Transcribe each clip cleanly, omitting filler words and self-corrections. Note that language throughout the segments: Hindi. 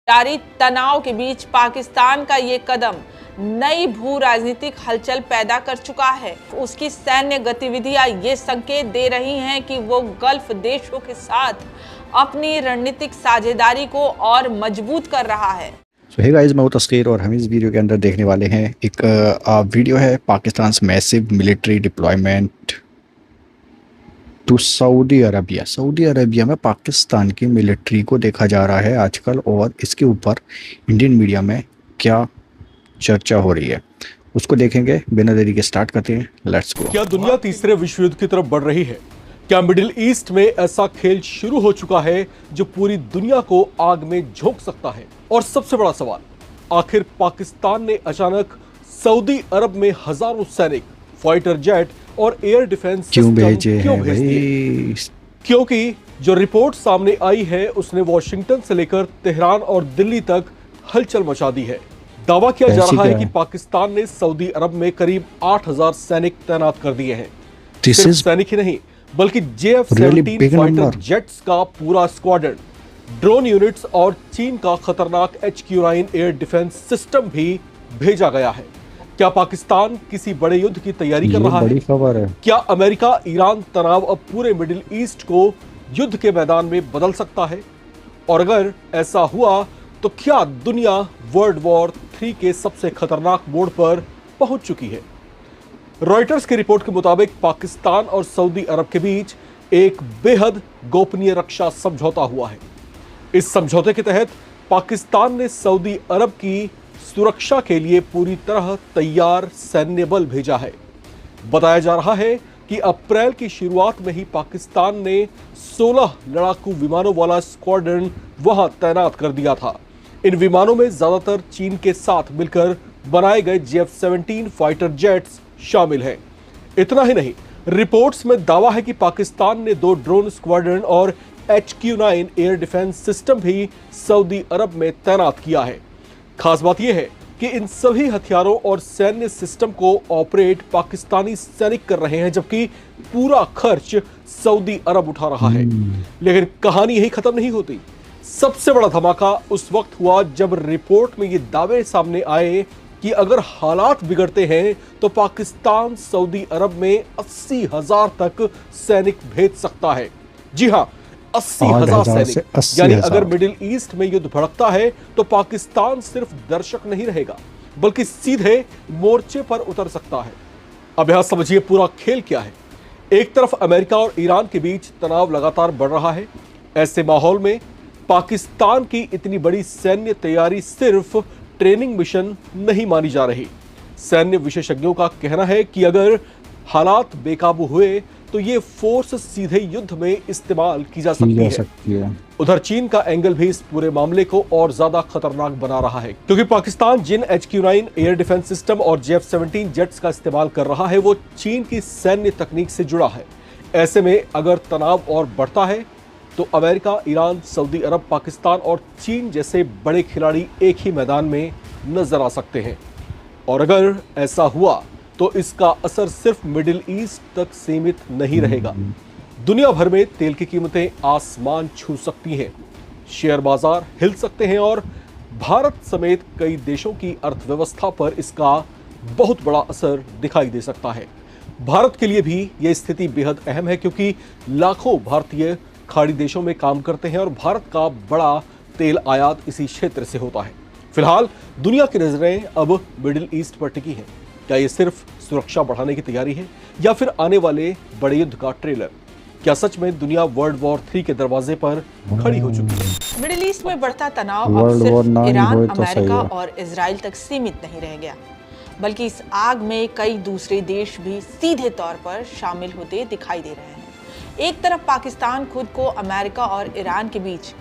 जारी तनाव के बीच पाकिस्तान का ये कदम नई भू राजनीतिक हलचल पैदा कर चुका है। उसकी सैन्य गतिविधियां ये संकेत दे रही हैं कि वो गल्फ देशों के साथ अपनी रणनीतिक साझेदारी को और मजबूत कर रहा है। हे गाइस, मैं हूं तस्कीर और हम इस वीडियो के अंदर देखने वाले हैं एक वीडियो है Pakistan massive military deployment to Saudi Arabia. Saudi Arabia में पाकिस्तान की मिलिट्री को देखा जा रहा है आजकल, और इसके ऊपर इंडियन मीडिया में क्या चर्चा हो रही है उसको देखेंगे। बिना देरी के स्टार्ट करते हैं, लेट्स गो। क्या दुनिया तीसरे विश्व युद्ध की तरफ बढ़ रही है? क्या मिडिल ईस्ट में ऐसा खेल शुरू हो चुका है जो पूरी दुनिया को आग में झोंक सकता है? और सबसे बड़ा सवाल, आखिर पाकिस्तान ने अचानक सऊदी अरब में हजारों सैनिक, फाइटर जेट और एयर डिफेंस सिस्टम क्यों भेज दिए? क्योंकि जो रिपोर्ट सामने आई है उसने वॉशिंगटन से लेकर तेहरान और दिल्ली तक हलचल मचा दी है। दावा किया जा रहा है कि पाकिस्तान ने सऊदी अरब में करीब 8000 सैनिक तैनात कर दिए हैं। सिर्फ सैनिक ही नहीं बल्कि JF-17 फाइटर जेट्स का पूरा स्क्वाड्रन, ड्रोन यूनिट्स और चीन का खतरनाक HQ-9 एयर डिफेंस सिस्टम भी भेजा गया है। क्या पाकिस्तान किसी बड़े युद्ध की तैयारी कर रहा है? खबर है। क्या अमेरिका ईरान तनाव अब पूरे मिडिल ईस्ट को युद्ध के मैदान में बदल सकता है? और अगर ऐसा हुआ तो क्या दुनिया वर्ल्ड वॉर 3 के सबसे खतरनाक मोड़ पर पहुंच चुकी है? रॉयटर्स की रिपोर्ट के मुताबिक पाकिस्तान और सऊदी अरब के बीच एक बेहद गोपनीय रक्षा समझौता हुआ है। इस समझौते के तहत पाकिस्तान ने सऊदी अरब की सुरक्षा के लिए पूरी तरह तैयार सैन्य बल भेजा है। बताया जा रहा है कि अप्रैल की शुरुआत में ही पाकिस्तान ने 16 लड़ाकू विमानों वाला स्क्वाड्रन वहां तैनात कर दिया था। इन विमानों में ज्यादातर चीन के साथ मिलकर बनाए गए JF-17 फाइटर जेट्स शामिल हैं। इतना ही नहीं, रिपोर्ट्स में दावा है कि पाकिस्तान ने 2 ड्रोन स्क्वाड्रन और HQ-9 एयर डिफेंस सिस्टम भी सऊदी अरब में तैनात किया है। खास बात यह है कि इन सभी हथियारों और सैन्य सिस्टम को ऑपरेट पाकिस्तानी सैनिक कर रहे हैं, जबकि पूरा खर्च सऊदी अरब उठा रहा है। लेकिन कहानी यही खत्म नहीं होती। सबसे बड़ा धमाका उस वक्त हुआ जब रिपोर्ट में ये दावे सामने आए कि अगर हालात बिगड़ते हैं तो पाकिस्तान सऊदी अरब में 80,000 तक सैनिक भेज सकता है। जी हां, 80,000 सैनिक। यानी अगर मिडिल ईस्ट में युद्ध भड़कता है तो पाकिस्तान सिर्फ दर्शक नहीं रहेगा बल्कि सीधे मोर्चे पर उतर सकता है। अब यहां समझिए पूरा खेल क्या है। एक तरफ अमेरिका और ईरान के बीच तनाव लगातार बढ़ रहा है। ऐसे माहौल में पाकिस्तान की इतनी बड़ी सैन्य तैयारी सिर्फ ट्रेनिंग मिशन नहीं मानी जा रही। सैन्य विशेषज्ञों का कहना है कि अगर हालात बेकाबू हुए तो ये फोर्स सीधे युद्ध में इस्तेमाल की जा सकती है। उधर चीन का एंगल भी इस पूरे मामले को और ज्यादा खतरनाक बना रहा है, क्योंकि पाकिस्तान जिन HQ-9 एयर डिफेंस सिस्टम और JF-17 जेट्स का इस्तेमाल कर रहा है वो चीन की सैन्य तकनीक से जुड़ा है। ऐसे में अगर तनाव और बढ़ता है तो अमेरिका, ईरान, सऊदी अरब, पाकिस्तान और चीन जैसे बड़े खिलाड़ी एक ही मैदान में नजर आ सकते हैं। और अगर ऐसा हुआ तो इसका असर सिर्फ मिडिल ईस्ट तक सीमित नहीं रहेगा। दुनिया भर में तेल की कीमतें आसमान छू सकती हैं, शेयर बाजार हिल सकते हैं और भारत समेत कई देशों की अर्थव्यवस्था पर इसका बहुत बड़ा असर दिखाई दे सकता है। भारत के लिए भी यह स्थिति बेहद अहम है, क्योंकि लाखों भारतीय खाड़ी देशों में काम करते हैं और भारत का बड़ा तेल आयात इसी क्षेत्र से होता है। फिलहाल दुनिया की नजरें अब मिडिल ईस्ट पर टिकी हैं। क्या ये सिर्फ सुरक्षा बढ़ाने की तैयारी है या फिर आने वाले बड़े युद्ध का ट्रेलर? क्या सच में दुनिया वर्ल्ड वॉर 3 के दरवाजे पर खड़ी हो चुकी है? मिडिल ईस्ट में बढ़ता तनाव अब सिर्फ ईरान, अमेरिका और इजराइल तक सीमित नहीं रह गया, बल्कि इस आग में कई दूसरे देश भी सीधे तौर पर शामिल होते दिखाई दे रहे हैं। एक तरफ पाकिस्तान खुद को अमेरिका और ईरान के बीच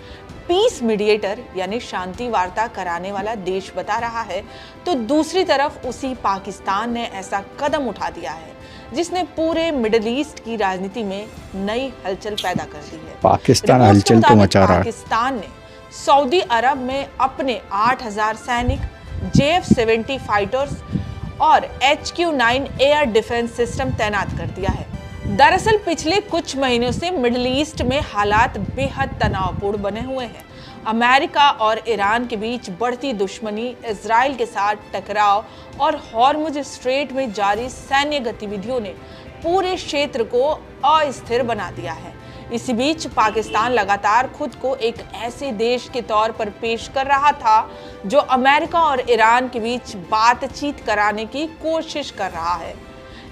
पीस मीडिएटर यानी शांति वार्ता कराने वाला देश बता रहा है, तो दूसरी तरफ उसी पाकिस्तान ने ऐसा कदम उठा दिया है जिसने पूरे मिडिल ईस्ट की राजनीति में नई हलचल पैदा कर दी है। पाकिस्तान हलचल तो मचा रहा है। पाकिस्तान ने सऊदी अरब में अपने 8000 सैनिक, JF-17 फाइटर्स और HQ-9 एयर डिफेंस सिस्टम तैनात कर दिया है। दरअसल पिछले कुछ महीनों से मिडिल ईस्ट में हालात बेहद तनावपूर्ण बने हुए हैं। अमेरिका और ईरान के बीच बढ़ती दुश्मनी, इजराइल के साथ टकराव और हॉर्मुज स्ट्रेट में जारी सैन्य गतिविधियों ने पूरे क्षेत्र को अस्थिर बना दिया है। इसी बीच पाकिस्तान लगातार खुद को एक ऐसे देश के तौर पर पेश कर रहा था जो अमेरिका और ईरान के बीच बातचीत कराने की कोशिश कर रहा है।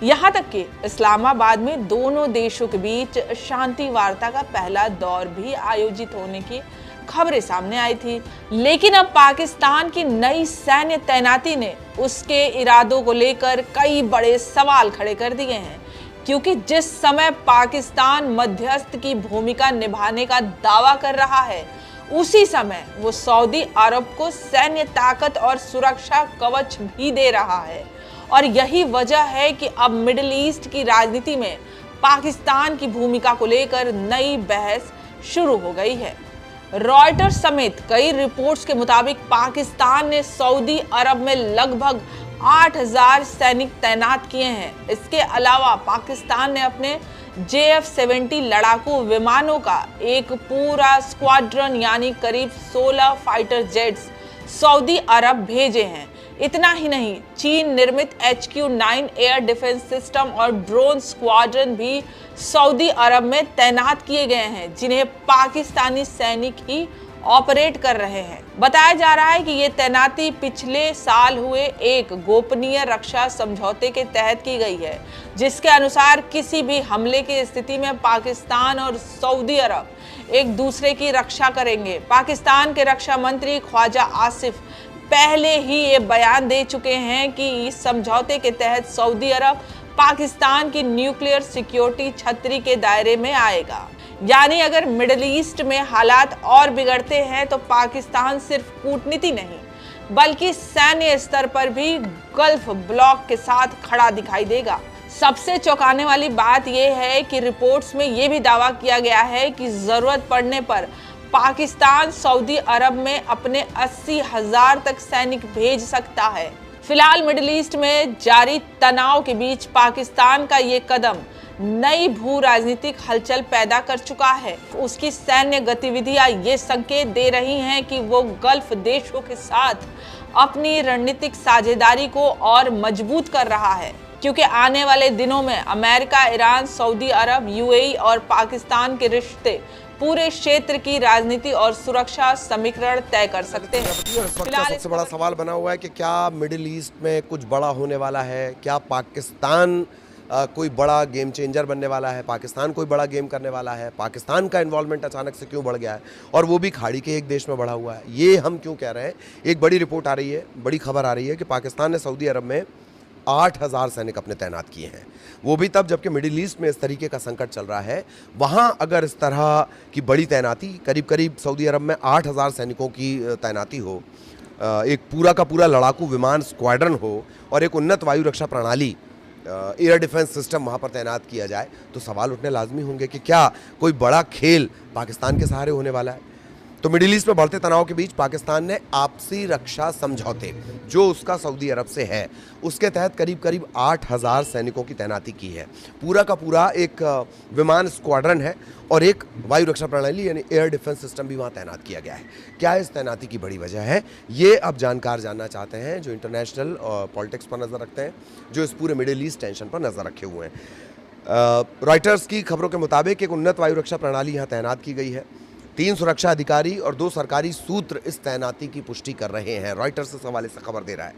यहाँ तक कि इस्लामाबाद में दोनों देशों के बीच शांति वार्ता का पहला दौर भी आयोजित होने की खबरें सामने आई थी। लेकिन अब पाकिस्तान की नई सैन्य तैनाती ने उसके इरादों को लेकर कई बड़े सवाल खड़े कर दिए हैं, क्योंकि जिस समय पाकिस्तान मध्यस्थ की भूमिका निभाने का दावा कर रहा है, उसी समय वो सऊदी अरब को सैन्य ताकत और सुरक्षा कवच भी दे रहा है। और यही वजह है कि अब मिडिल ईस्ट की राजनीति में पाकिस्तान की भूमिका को लेकर नई बहस शुरू हो गई है। रॉयटर्स समेत कई रिपोर्ट्स के मुताबिक पाकिस्तान ने सऊदी अरब में लगभग 8000 सैनिक तैनात किए हैं। इसके अलावा पाकिस्तान ने अपने JF-70 लड़ाकू विमानों का एक पूरा स्क्वाड्रन यानी करीब 16 फाइटर जेट्स सऊदी अरब भेजे हैं। इतना ही नहीं, चीन निर्मित HQ-9 एयर डिफेंस सिस्टम और ड्रोन स्क्वाड्रन भी सऊदी अरब में तैनात किए गए हैं, जिन्हें पाकिस्तानी सैनिक ही ऑपरेट कर रहे हैं। बताया जा रहा है कि ये तैनाती पिछले साल हुए एक गोपनीय रक्षा समझौते के तहत की गई है, जिसके अनुसार किसी भी हमले की स्थिति में पाकिस्तान और सऊदी अरब एक दूसरे की रक्षा करेंगे। पाकिस्तान के रक्षा मंत्री ख्वाजा आसिफ पहले ही ये बयान दे चुके हैं कि इस समझौते के तहत सऊदी अरब पाकिस्तान की न्यूक्लियर सिक्योरिटी छतरी के दायरे में आएगा। यानी अगर मिडिल ईस्ट में हालात और बिगड़ते हैं तो पाकिस्तान सिर्फ कूटनीति नहीं बल्कि सैन्य स्तर पर भी गल्फ ब्लॉक के साथ खड़ा दिखाई देगा। सबसे चौंकाने वाली बात यह है कि रिपोर्ट्स में यह भी दावा किया गया है कि जरूरत पड़ने पर पाकिस्तान सऊदी अरब में अपने 80,000 तक सैनिक भेज सकता है। फिलहाल मिडिल ईस्ट में जारी तनाव के बीच पाकिस्तान का ये कदम नई भू राजनीतिक हलचल पैदा कर चुका है। उसकी सैन्य गतिविधियां ये संकेत दे रही हैं कि वो गल्फ देशों के साथ अपनी रणनीतिक साझेदारी को और मजबूत कर रहा है, क्योंकि आने वाले दिनों में अमेरिका, ईरान, सऊदी अरब, UAE और पाकिस्तान के रिश्ते पूरे क्षेत्र की राजनीति और सुरक्षा समीकरण तय कर सकते हैं। फिलहाल सबसे बड़ा सवाल बना हुआ है कि क्या मिडिल ईस्ट में कुछ बड़ा होने वाला है, क्या पाकिस्तान कोई बड़ा गेम चेंजर बनने वाला है, पाकिस्तान कोई बड़ा गेम करने वाला है, पाकिस्तान का इन्वॉल्वमेंट अचानक से क्यों बढ़ गया है और वो भी खाड़ी के एक देश में बढ़ा हुआ है। ये हम क्यों कह रहे हैं, एक बड़ी रिपोर्ट आ रही है, बड़ी खबर आ रही है कि पाकिस्तान ने सऊदी अरब में 8000 सैनिक अपने तैनात किए हैं। वो भी तब जबकि मिडिल ईस्ट में इस तरीके का संकट चल रहा है। वहाँ अगर इस तरह की बड़ी तैनाती, करीब सऊदी अरब में 8000 सैनिकों की तैनाती हो, एक पूरा का पूरा लड़ाकू विमान स्क्वाड्रन हो और एक उन्नत वायु रक्षा प्रणाली एयर डिफेंस सिस्टम वहाँ पर तैनात किया जाए, तो सवाल उठने लाजमी होंगे कि क्या कोई बड़ा खेल पाकिस्तान के सहारे होने वाला है। तो मिडिल ईस्ट में बढ़ते तनाव के बीच पाकिस्तान ने आपसी रक्षा समझौते जो उसका सऊदी अरब से है, उसके तहत करीब 8000 सैनिकों की तैनाती की है। पूरा का पूरा एक विमान स्क्वाड्रन है और एक वायु रक्षा प्रणाली यानी एयर डिफेंस सिस्टम भी वहाँ तैनात किया गया है। क्या इस तैनाती की बड़ी वजह है, ये अब जानकार जानना चाहते हैं जो इंटरनेशनल पॉलिटिक्स पर नज़र रखते हैं, जो इस पूरे मिडिल ईस्ट टेंशन पर नज़र रखे हुए हैं। रॉयटर्स की खबरों के मुताबिक एक उन्नत वायु रक्षा प्रणाली यहाँ तैनात की गई है। 3 सुरक्षा अधिकारी और 2 सरकारी सूत्र इस तैनाती की पुष्टि कर रहे हैं। रॉयटर्स इस हवाले से खबर दे रहा है।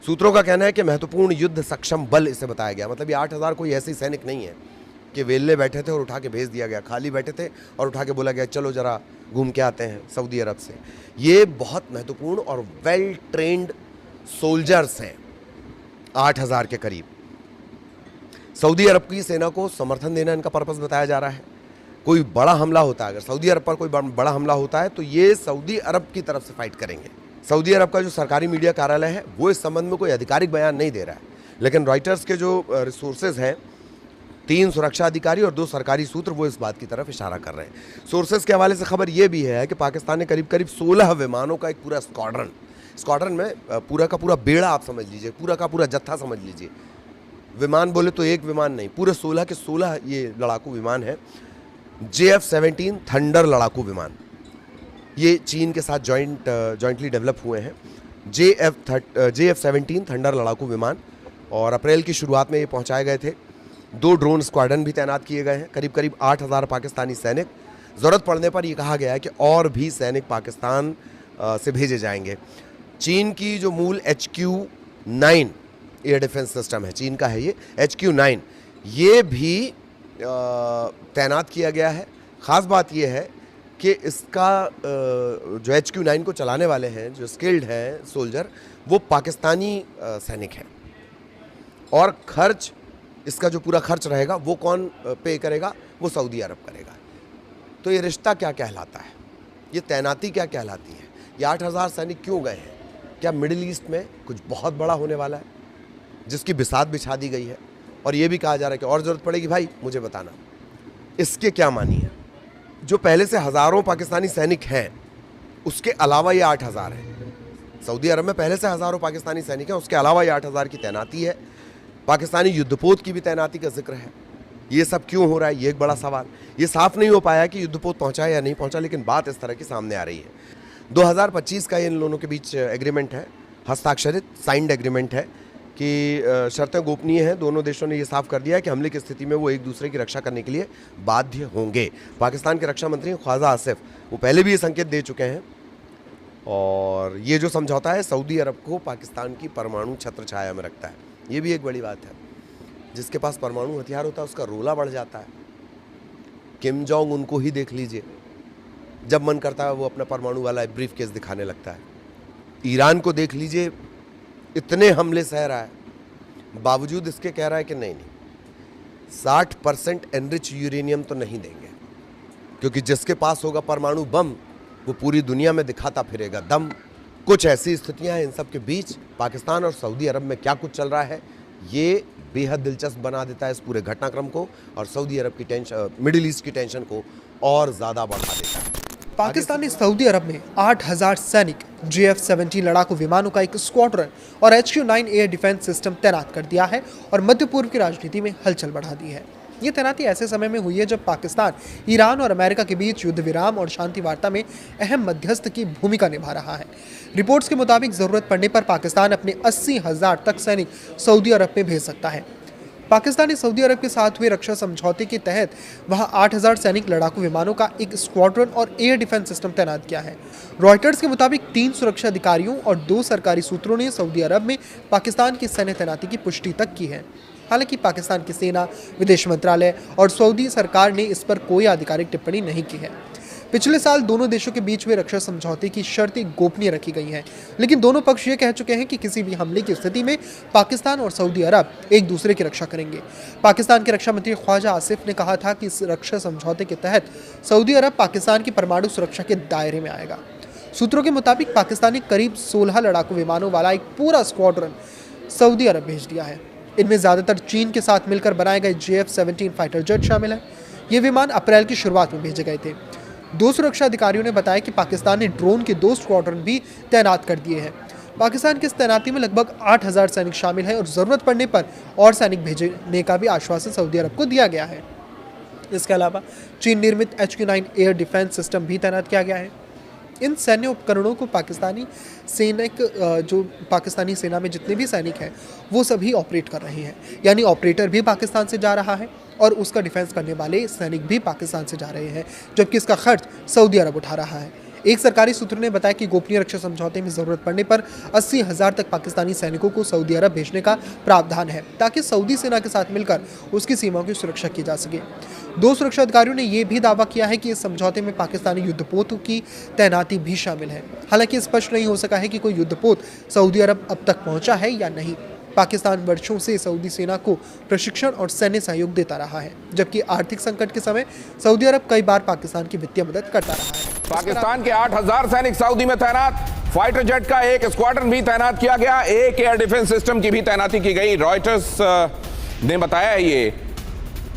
सूत्रों का कहना है कि महत्वपूर्ण युद्ध सक्षम बल इसे बताया गया। मतलब ये 8000 कोई ऐसे सैनिक नहीं है कि वेल्ले बैठे थे और उठा के भेज दिया गया, खाली बैठे थे और उठा के बोला गया चलो जरा घूम के आते हैं सऊदी अरब से। ये बहुत महत्वपूर्ण और वेल ट्रेंड सोल्जर्स हैं, 8000 के करीब। सऊदी अरब की सेना को समर्थन देना इनका पर्पस बताया जा रहा है। कोई बड़ा हमला होता है, अगर सऊदी अरब पर कोई बड़ा हमला होता है तो ये सऊदी अरब की तरफ से फाइट करेंगे। सऊदी अरब का जो सरकारी मीडिया कार्यालय है वो इस संबंध में कोई आधिकारिक बयान नहीं दे रहा है, लेकिन रॉयटर्स के जो रिसोर्सेज हैं, 3 सुरक्षा अधिकारी और 2 सरकारी सूत्र, वो इस बात की तरफ इशारा कर रहे हैं। सोर्सेज के हवाले से खबर ये भी है कि पाकिस्तान ने करीब 16 विमानों का एक पूरा स्क्वाड्रन में पूरा का पूरा बेड़ा आप समझ लीजिए, पूरा का पूरा जत्था समझ लीजिए। विमान बोले तो एक विमान नहीं, पूरे 16 के 16 ये लड़ाकू विमान है। JF-17 थंडर लड़ाकू विमान, ये चीन के साथ जॉइंटली डेवलप हुए हैं। JF-17 थंडर लड़ाकू विमान, और अप्रैल की शुरुआत में ये पहुंचाए गए थे। 2 ड्रोन स्क्वाड्रन भी तैनात किए गए हैं, करीब 8,000 पाकिस्तानी सैनिक। ज़रूरत पड़ने पर ये कहा गया है कि और भी सैनिक पाकिस्तान से भेजे जाएंगे। चीन की जो मूल HQ-9 एयर डिफेंस सिस्टम है, चीन का है ये HQ-9, ये भी तैनात किया गया है। ख़ास बात ये है कि इसका जो HQ-9 को चलाने वाले हैं, जो स्किल्ड हैं सोल्जर, वो पाकिस्तानी सैनिक हैं, और खर्च, इसका जो पूरा खर्च रहेगा वो कौन पे करेगा? वो सऊदी अरब करेगा। तो ये रिश्ता क्या कहलाता है, ये तैनाती क्या कहलाती है, ये 8,000 सैनिक क्यों गए हैं? क्या मिडिल ईस्ट में कुछ बहुत बड़ा होने वाला है जिसकी बिसात बिछा दी गई है? और ये भी कहा जा रहा है कि और ज़रूरत पड़ेगी, भाई मुझे बताना। इसके क्या मानी है? जो पहले से हज़ारों पाकिस्तानी सैनिक हैं, उसके अलावा ये 8,000 हैं। सऊदी अरब में पहले से हज़ारों पाकिस्तानी सैनिक हैं, उसके अलावा ये 8,000 की तैनाती है। पाकिस्तानी युद्धपोत की भी तैनाती का जिक्र है। ये सब क्यों हो रहा है, ये एक बड़ा सवाल। ये साफ नहीं हो पाया कि युद्धपोत पहुंचा या नहीं पहुंचा, लेकिन बात इस तरह की सामने आ रही है। 2025 का इन दोनों के बीच एग्रीमेंट है, हस्ताक्षरित साइंड एग्रीमेंट है कि शर्तें गोपनीय हैं। दोनों देशों ने ये साफ कर दिया है कि हमले की स्थिति में वो एक दूसरे की रक्षा करने के लिए बाध्य होंगे। पाकिस्तान के रक्षा मंत्री ख्वाजा आसिफ, वो पहले भी ये संकेत दे चुके हैं, और ये जो समझौता है सऊदी अरब को पाकिस्तान की परमाणु छत्र छाया में रखता है। ये भी एक बड़ी बात है। जिसके पास परमाणु हथियार होता है उसका रोला बढ़ जाता है। किम जोंग उनको ही देख लीजिए, जब मन करता है वो अपना परमाणु वाला ब्रीफ केस दिखाने लगता है। ईरान को देख लीजिए, इतने हमले सह रहा है, बावजूद इसके कह रहा है कि नहीं 60% एनरिच यूरेनियम तो नहीं देंगे, क्योंकि जिसके पास होगा परमाणु बम वो पूरी दुनिया में दिखाता फिरेगा दम। कुछ ऐसी स्थितियां हैं इन सब के बीच। पाकिस्तान और सऊदी अरब में क्या कुछ चल रहा है, ये बेहद दिलचस्प बना देता है इस पूरे घटनाक्रम को, और सऊदी अरब की टेंशन, मिडिल ईस्ट की टेंशन को और ज़्यादा बढ़ा देता है। पाकिस्तान ने सऊदी अरब में 8,000 सैनिक, JF-17 लड़ाकू विमानों का एक स्क्वाड्रन और HQ-9 एयर डिफेंस सिस्टम तैनात कर दिया है और मध्य पूर्व की राजनीति में हलचल बढ़ा दी है। ये तैनाती ऐसे समय में हुई है जब पाकिस्तान ईरान और अमेरिका के बीच युद्ध विराम और शांति वार्ता में अहम मध्यस्थ की भूमिका निभा रहा है। रिपोर्ट्स के मुताबिक जरूरत पड़ने पर पाकिस्तान अपने 80,000 तक सैनिक सऊदी अरब में भेज सकता है। पाकिस्तान ने सऊदी अरब के साथ हुए रक्षा समझौते के तहत वहां 8,000 सैनिक लड़ाकू विमानों का एक स्क्वाड्रन और एयर डिफेंस सिस्टम तैनात किया है। रॉयटर्स के मुताबिक 3 सुरक्षा अधिकारियों और 2 सरकारी सूत्रों ने सऊदी अरब में पाकिस्तान की सैन्य तैनाती की पुष्टि तक की है। हालांकि पाकिस्तान की सेना, विदेश मंत्रालय और सऊदी सरकार ने इस पर कोई आधिकारिक टिप्पणी नहीं की है। पिछले साल दोनों देशों के बीच हुए रक्षा समझौते की शर्तें गोपनीय रखी गई हैं, लेकिन दोनों पक्ष ये कह चुके हैं कि किसी भी हमले की स्थिति में पाकिस्तान और सऊदी अरब एक दूसरे की रक्षा करेंगे। पाकिस्तान के रक्षा मंत्री ख्वाजा आसिफ ने कहा था कि इस रक्षा समझौते के तहत सऊदी अरब पाकिस्तान की परमाणु सुरक्षा के दायरे में आएगा। सूत्रों के मुताबिक पाकिस्तान ने करीब 16 लड़ाकू विमानों वाला एक पूरा स्क्वाड्रन सऊदी अरब भेज दिया है। इनमें ज़्यादातर चीन के साथ मिलकर बनाए गए JF-17 फाइटर जेट शामिल है। ये विमान अप्रैल की शुरुआत में भेजे गए थे। 2 सुरक्षा अधिकारियों ने बताया कि पाकिस्तान ने ड्रोन के 2 स्क्वाड्रन भी तैनात कर दिए हैं। पाकिस्तान की इस तैनाती में लगभग 8,000 सैनिक शामिल हैं और ज़रूरत पड़ने पर और सैनिक भेजने का भी आश्वासन सऊदी अरब को दिया गया है। इसके अलावा चीन निर्मित HQ-9 एयर डिफेंस सिस्टम भी तैनात किया गया है। इन सैन्य उपकरणों को पाकिस्तानी सेना में जितने भी सैनिक हैं वो सभी ऑपरेट कर रहे हैं, यानी ऑपरेटर भी पाकिस्तान से जा रहा है और उसका डिफेंस करने वाले सैनिक भी पाकिस्तान से जा रहे हैं, जबकि इसका खर्च सऊदी अरब उठा रहा है। एक सरकारी सूत्र ने बताया कि गोपनीय रक्षा समझौते में जरूरत पड़ने पर 80,000 तक पाकिस्तानी सैनिकों को सऊदी अरब भेजने का प्रावधान है, ताकि सऊदी सेना के साथ मिलकर उसकी सीमाओं की सुरक्षा की जा सके। 2 सुरक्षा अधिकारियों ने यह भी दावा किया है कि इस समझौते में पाकिस्तानी युद्धपोतों की तैनाती भी शामिल है। हालांकि स्पष्ट नहीं हो सका है कि कोई युद्धपोत सऊदी अरब अब तक पहुंचा है या नहीं। पाकिस्तान वर्षों से सऊदी सेना को प्रशिक्षण और सैन्य सहयोग देता रहा है, जबकि आर्थिक संकट के समय सऊदी अरब कई बार पाकिस्तान की वित्तीय मदद करता रहा है। पाकिस्तान के 8,000 सैनिक सऊदी में तैनात, फाइटर जेट का एक स्क्वाड्रन भी तैनात किया गया, एक एयर डिफेंस सिस्टम की भी तैनाती की गई। रॉयटर्स ने बताया ये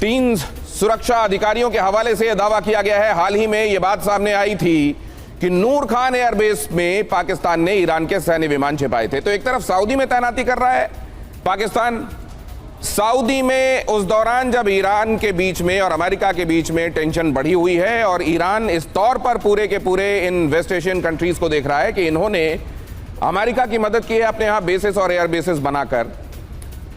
3 सुरक्षा अधिकारियों के हवाले से यह दावा किया गया है। हाल ही में यह बात सामने आई थी कि नूर खान एयरबेस में पाकिस्तान ने ईरान के सैन्य विमान छिपाए थे। तो एक तरफ सऊदी में तैनाती कर रहा है पाकिस्तान सऊदी में उस दौरान जब ईरान के बीच में और अमेरिका के बीच में टेंशन बढ़ी हुई है और ईरान इस तौर पर पूरे के पूरे इन वेस्ट एशियन कंट्रीज को देख रहा है कि इन्होंने अमेरिका की मदद की है अपने यहां बेसिस और एयर बेसिस बनाकर,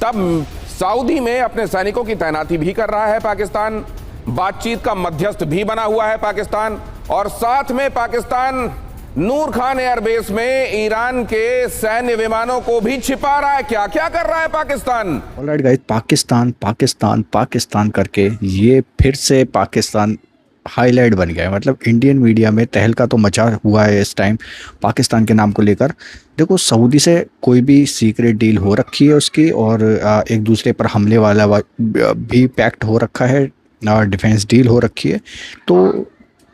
तब सऊदी में अपने सैनिकों की तैनाती भी कर रहा है पाकिस्तान, बातचीत का मध्यस्थ भी बना हुआ है पाकिस्तान, और साथ में पाकिस्तान नूर खान एयरबेस में ईरान के सैन्य विमानों को भी छिपा रहा है। क्या क्या कर रहा है पाकिस्तान? ऑलराइट गाइस, पाकिस्तान पाकिस्तान पाकिस्तान करके ये फिर से पाकिस्तान हाईलाइट बन गया है। मतलब इंडियन मीडिया में तहलका तो मचा हुआ है इस टाइम पाकिस्तान के नाम को लेकर। देखो, सऊदी से कोई भी सीक्रेट डील हो रखी है उसकी, और एक दूसरे पर हमले वाला भी पैक्ट हो रखा है, डिफेंस डील हो रखी है, तो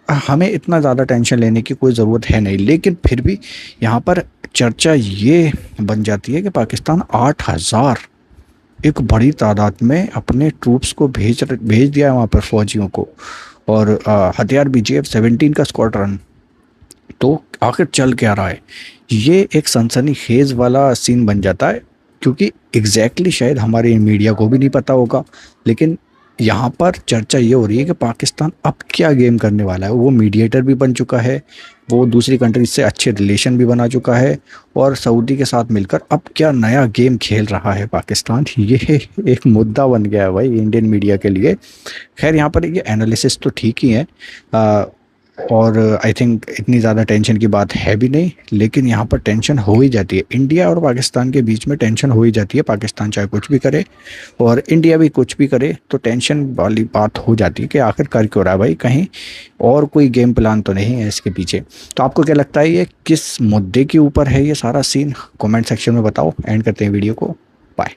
हमें इतना ज़्यादा टेंशन लेने की कोई ज़रूरत है नहीं। लेकिन फिर भी यहाँ पर चर्चा ये बन जाती है कि पाकिस्तान 8,000 एक बड़ी तादाद में अपने ट्रूप्स को भेज दिया है वहाँ पर, फौजियों को, और हथियार भी JF-17 का स्क्वाड्रन। तो आखिर चल क्या रहा है? ये एक सनसनीखेज वाला सीन बन जाता है, क्योंकि एग्जैक्टली शायद हमारे मीडिया को भी नहीं पता होगा, लेकिन यहाँ पर चर्चा ये हो रही है कि पाकिस्तान अब क्या गेम करने वाला है। वो मीडिएटर भी बन चुका है, वो दूसरी कंट्रीज से अच्छे रिलेशन भी बना चुका है, और सऊदी के साथ मिलकर अब क्या नया गेम खेल रहा है पाकिस्तान, ये एक मुद्दा बन गया है भाई इंडियन मीडिया के लिए। खैर, यहाँ पर ये एनालिसिस तो ठीक ही है, और आई थिंक इतनी ज़्यादा टेंशन की बात है भी नहीं, लेकिन यहाँ पर टेंशन हो ही जाती है। इंडिया और पाकिस्तान के बीच में टेंशन हो ही जाती है। पाकिस्तान चाहे कुछ भी करे और इंडिया भी कुछ भी करे, तो टेंशन वाली बात हो जाती है कि आखिर कर क्यों रहा है भाई, कहीं और कोई गेम प्लान तो नहीं है इसके पीछे। तो आपको क्या लगता है ये किस मुद्दे के ऊपर है ये सारा सीन? कमेंट सेक्शन में बताओ। एंड करते हैं वीडियो को। बाय।